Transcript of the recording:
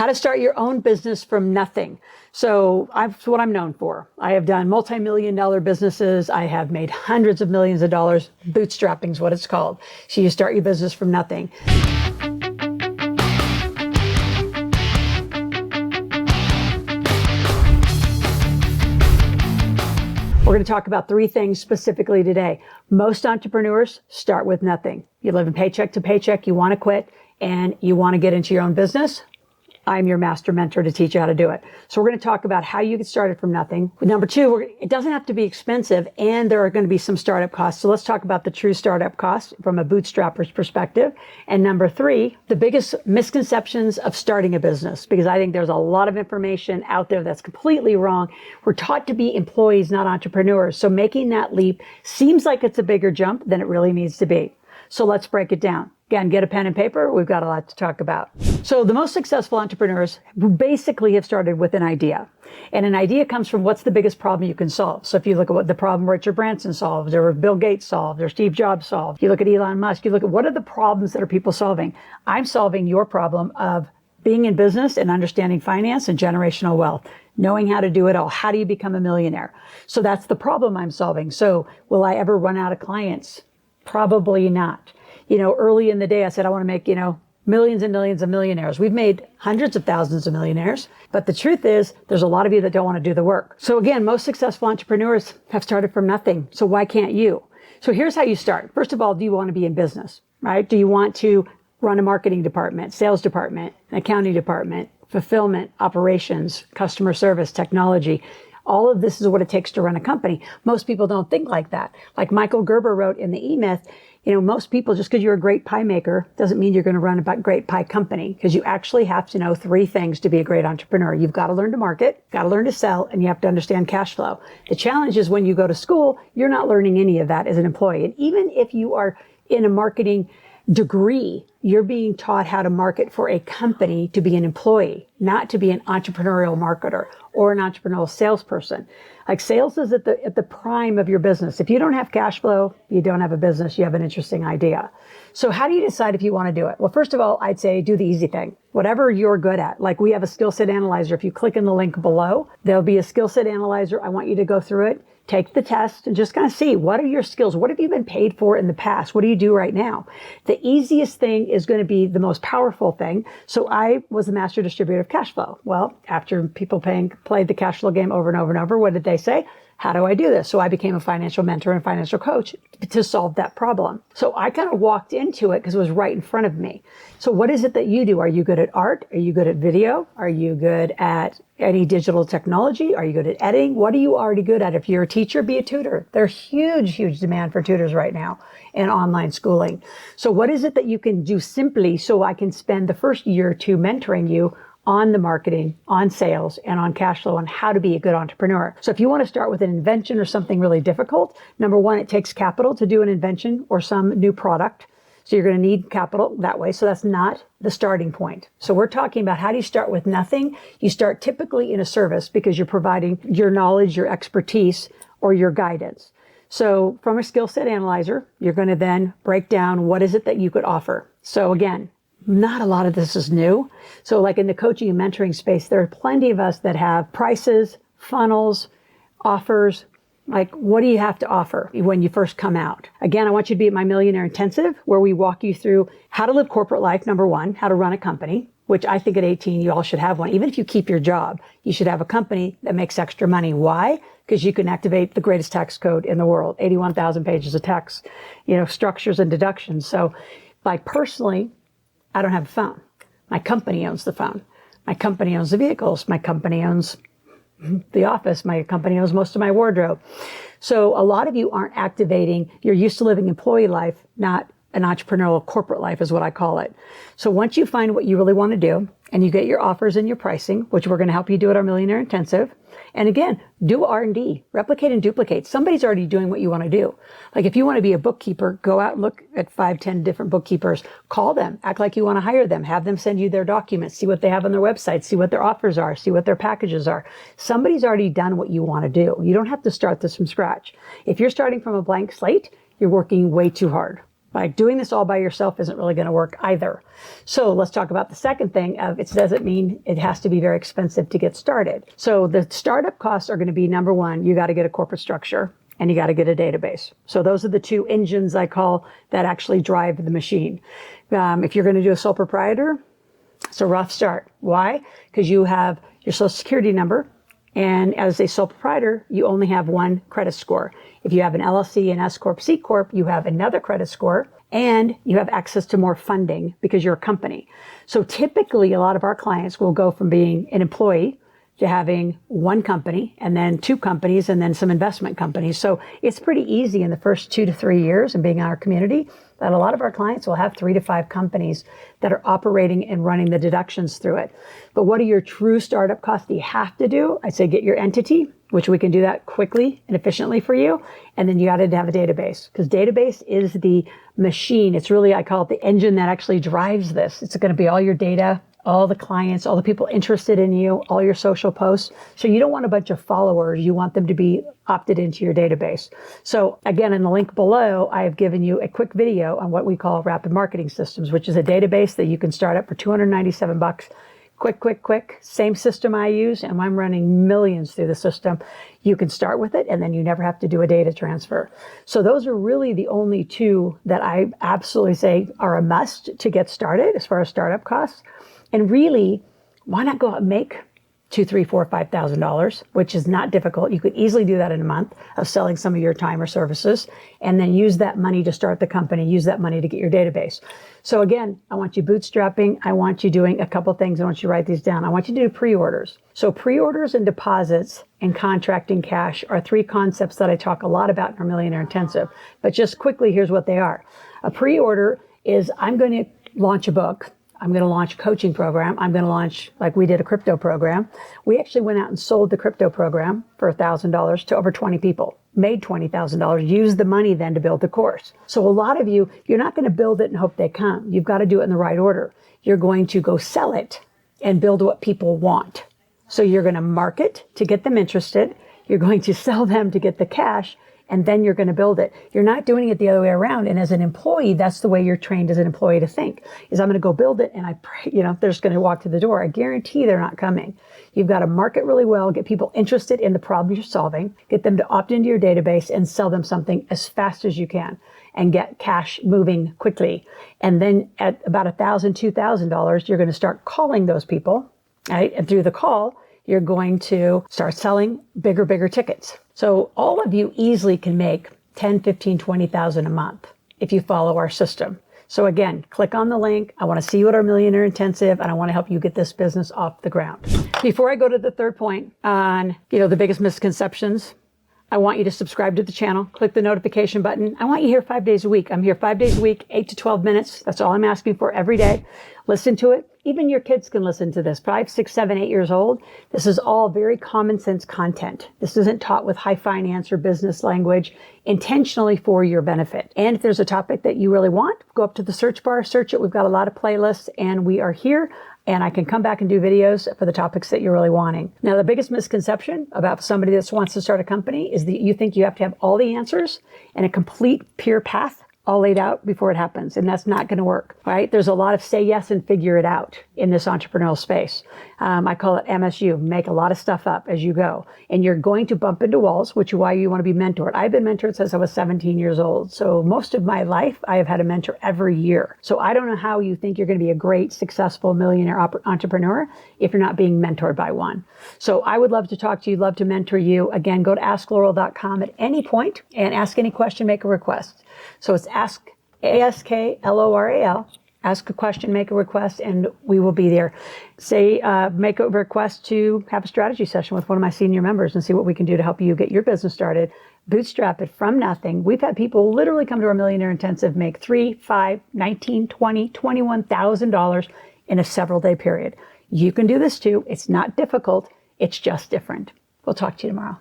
How to start your own business from nothing. So that's what I'm known for. I have done multi-million-dollar businesses. I have made hundreds of millions of dollars. Bootstrapping is what it's called. So you start your business from nothing. We're going to talk about 3 things specifically today. Most entrepreneurs start with nothing. You live in paycheck to paycheck, you want to quit, and you want to get into your own business. I'm your master mentor to teach you how to do it. So we're going to talk about how you get started from nothing. Number 2, it doesn't have to be expensive, and there are going to be some startup costs. So let's talk about the true startup costs from a bootstrapper's perspective. And number 3, the biggest misconceptions of starting a business, because I think there's a lot of information out there that's completely wrong. We're taught to be employees, not entrepreneurs. So making that leap seems like it's a bigger jump than it really needs to be. So let's break it down. Again, get a pen and paper. We've got a lot to talk about. So the most successful entrepreneurs basically have started with an idea. And an idea comes from what's the biggest problem you can solve. So if you look at what the problem Richard Branson solved, or Bill Gates solved, or Steve Jobs solved, you look at Elon Musk, you look at what are the problems that are people solving. I'm solving your problem of being in business and understanding finance and generational wealth, knowing how to do it all. How do you become a millionaire? So that's the problem I'm solving. So will I ever run out of clients? Probably not. Early in the day, I said, I want to make, millions and millions of millionaires. We've made hundreds of thousands of millionaires. But the truth is, there's a lot of you that don't want to do the work. So again, most successful entrepreneurs have started from nothing. So why can't you? So here's how you start. First of all, do you want to be in business, right? Do you want to run a marketing department, sales department, an accounting department, fulfillment, operations, customer service, technology? All of this is what it takes to run a company. Most people don't think like that. Like Michael Gerber wrote in the E-Myth, most people, just because you're a great pie maker doesn't mean you're going to run a great pie company, because you actually have to know 3 things to be a great entrepreneur. You've got to learn to market, got to learn to sell, and you have to understand cash flow. The challenge is when you go to school, you're not learning any of that as an employee. And even if you are in a marketing degree, you're being taught how to market for a company to be an employee, not to be an entrepreneurial marketer or an entrepreneurial salesperson. Like sales is at the prime of your business. If you don't have cash flow, you don't have a business, you have an interesting idea. So how do you decide if you want to do it? Well, first of all, I'd say do the easy thing. Whatever you're good at. Like we have a skill set analyzer. If you click in the link below, there'll be a skill set analyzer. I want you to go through it. Take the test and just kind of see, what are your skills? What have you been paid for in the past? What do you do right now? The easiest thing is going to be the most powerful thing. So I was the master distributor of cash flow. Well, after people played the cash flow game over and over and over, what did they say? How do I do this? So I became a financial mentor and financial coach to solve that problem. So I kind of walked into it because it was right in front of me. So what is it that you do? Are you good at art? Are you good at video? Are you good at any digital technology? Are you good at editing? What are you already good at? If you're a teacher, be a tutor. There's huge demand for tutors right now and online schooling. So what is it that you can do simply so I can spend the first year or 2 mentoring you on the marketing, on sales, and on cash flow, and how to be a good entrepreneur. So if you want to start with an invention or something really difficult, number 1, it takes capital to do an invention or some new product. So you're going to need capital that way. So that's not the starting point. So we're talking about how do you start with nothing? You start typically in a service because you're providing your knowledge, your expertise, or your guidance. So from a skill set analyzer, you're going to then break down what is it that you could offer. So again, not a lot of this is new. So like in the coaching and mentoring space, there are plenty of us that have prices, funnels, offers. Like, what do you have to offer when you first come out? Again, I want you to be at my Millionaire Intensive, where we walk you through how to live corporate life, number 1, how to run a company, which I think at 18, you all should have one. Even if you keep your job, you should have a company that makes extra money. Why? Because you can activate the greatest tax code in the world, 81,000 pages of tax, structures and deductions. So personally, I don't have a phone. My company owns the phone. My company owns the vehicles. My company owns the office. My company owns most of my wardrobe. So a lot of you aren't activating. You're used to living employee life, not an entrepreneurial corporate life is what I call it. So once you find what you really want to do and you get your offers and your pricing, which we're going to help you do at our Millionaire Intensive. And again, do R&D, replicate and duplicate. Somebody's already doing what you want to do. Like if you want to be a bookkeeper, go out and look at 5, 10 different bookkeepers, call them, act like you want to hire them, have them send you their documents, see what they have on their website, see what their offers are, see what their packages are. Somebody's already done what you want to do. You don't have to start this from scratch. If you're starting from a blank slate, you're working way too hard. Like doing this all by yourself isn't really going to work either. So let's talk about the second thing of it doesn't mean it has to be very expensive to get started. So the startup costs are going to be number one, you got to get a corporate structure and you got to get a database. So those are the two engines I call that actually drive the machine. If you're going to do a sole proprietor, it's a rough start. Why? Because you have your social security number. And as a sole proprietor, you only have one credit score. If you have an LLC, an S Corp, C Corp, you have another credit score and you have access to more funding because you're a company. So typically a lot of our clients will go from being an employee to having one company and then two companies and then some investment companies. So it's pretty easy in the first 2 to 3 years of being in our community that a lot of our clients will have 3 to 5 companies that are operating and running the deductions through it. But what are your true startup costs that you have to do? I'd say get your entity, which we can do that quickly and efficiently for you. And then you got to have a database because database is the machine. It's really, I call it the engine that actually drives this. It's going to be all your data, all the clients, all the people interested in you, all your social posts. So you don't want a bunch of followers. You want them to be opted into your database. So again, in the link below, I have given you a quick video on what we call Rapid Marketing Systems, which is a database that you can start up for $297. Quick. Same system I use, and I'm running millions through the system. You can start with it, and then you never have to do a data transfer. So those are really the only two that I absolutely say are a must to get started as far as startup costs. And really, why not go out and make $2,000, $3,000, $4,000, $5,000, which is not difficult. You could easily do that in a month of selling some of your time or services, and then use that money to start the company, use that money to get your database. So again, I want you bootstrapping. I want you doing a couple things. I want you to write these down. I want you to do pre-orders. So pre-orders and deposits and contracting cash are 3 concepts that I talk a lot about in our Millionaire Intensive. But just quickly, here's what they are. A pre-order is I'm going to launch a book. I'm going to launch a coaching program. I'm going to launch, like we did, a crypto program. We actually went out and sold the crypto program for $1,000 to over 20 people, made $20,000, used the money then to build the course. So a lot of you, you're not going to build it and hope they come. You've got to do it in the right order. You're going to go sell it and build what people want. So you're going to market to get them interested. You're going to sell them to get the cash. And then you're going to build it. You're not doing it the other way around. And as an employee, that's the way you're trained as an employee to think, is I'm going to go build it and I pray, they're just going to walk to the door. I guarantee they're not coming. You've got to market really well, get people interested in the problem you're solving, get them to opt into your database and sell them something as fast as you can and get cash moving quickly. And then at about $1,000, $2,000, you're going to start calling those people, right? And through the call, you're going to start selling bigger tickets. So all of you easily can make 10, 15, 20,000 a month if you follow our system. So again, click on the link. I want to see you at our Millionaire Intensive, and I want to help you get this business off the ground. Before I go to the third point on, the biggest misconceptions, I want you to subscribe to the channel, click the notification button. I want you here 5 days a week. I'm here 5 days a week, 8 to 12 minutes. That's all I'm asking for every day. Listen to it. Even your kids can listen to this. 5, 6, 7, 8 years old. This is all very common sense content. This isn't taught with high finance or business language, intentionally for your benefit. And if there's a topic that you really want, go up to the search bar, search it. We've got a lot of playlists and we are here. And I can come back and do videos for the topics that you're really wanting. Now, the biggest misconception about somebody that wants to start a company is that you think you have to have all the answers and a complete pure path all laid out before it happens. And that's not going to work, right? There's a lot of say yes and figure it out in this entrepreneurial space. I call it MSU, make a lot of stuff up as you go. And you're going to bump into walls, which is why you want to be mentored. I've been mentored since I was 17 years old. So most of my life, I have had a mentor every year. So I don't know how you think you're going to be a great, successful millionaire entrepreneur if you're not being mentored by one. So I would love to talk to you, love to mentor you. Again, go to askloral.com at any point and ask any question, make a request. So it's ask, ASKLORAL. Ask a question, make a request, and we will be there. Say, make a request to have a strategy session with one of my senior members and see what we can do to help you get your business started. Bootstrap it from nothing. We've had people literally come to our Millionaire Intensive, make $3, $5, $19, $20, $21,000 in a several-day period. You can do this too. It's not difficult. It's just different. We'll talk to you tomorrow.